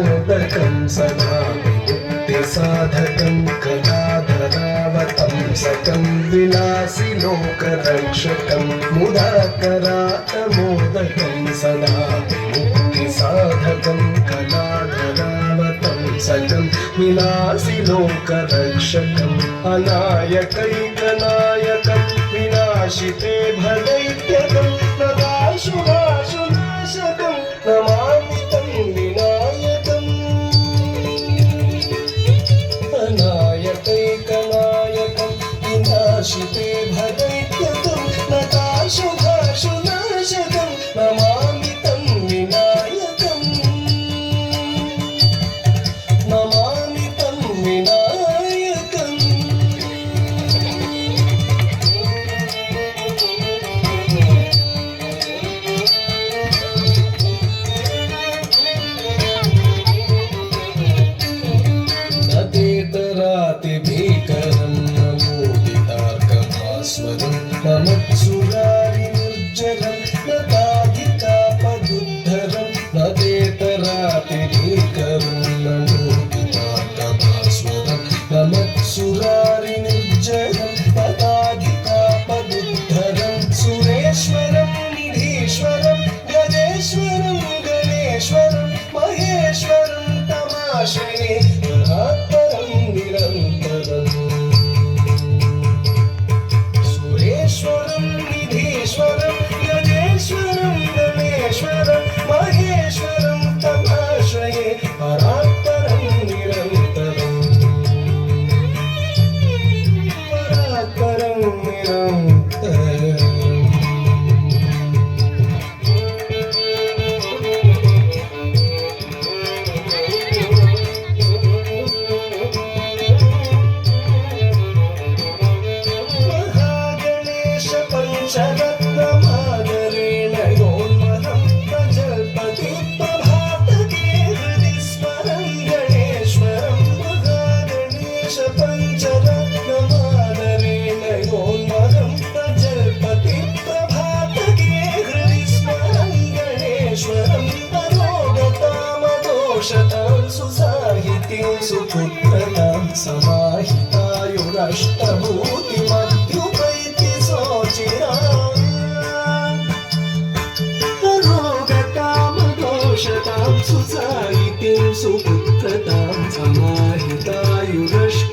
मोदकं सदा विमुक्तिसाधकं कलाधरावतं सकं विलासिलोकरक्षकं मुदाकरातमोदकं सदा विमुक्तिसाधकं कलाधरावतं सकं विलासिलोकरक्षकम् अनायकैकनायकं विनाशिते भदैत्यकं नदाशुभाशुनाशकं नमामि तं विनायकम् अनायकैकनायकं विनाशिते भदैत्यकं नदाशुभाशुनाशकं नमामि तं विनायकम् नमामि तं विनायकम् भीकरं नमोदितार्कभास्वरं नमत्सुरारिनिर्जरं नताधिकापदुद्धरं नदेतरातिभीकरं नमोदितार्कभास्वरं नमत्सुरारिनिर्जरं नताधिकापदुद्धरं सुरेश्वरं निधीश्वरं गजेश्वरं गणेश्वरं महेश्वरं तमाश्रये सुरेश्वरं निधीश्वरं गजेश्वरं गणेश्वरं महेश्वरं तमाश्रये परात्परं निरन्तरम् परात्परं निरन्तरम् शरत्नमादरेण योन्महं प्रजल्पति प्रभातके हृदि स्मरं गणेश्वरं गणेश पञ्चरत्नमादरेण योन्महं प्रजल्पति प्रभातके हृदि स्मरं गणेश्वरं अरोगतामदोषतां सुसाहितीं सुपुत्रतां समाहितायुरष्टभूतिमध्युपैति रोगतामदोषतां सुसाहितीं सुपुत्रतां समाहितायुरष्ट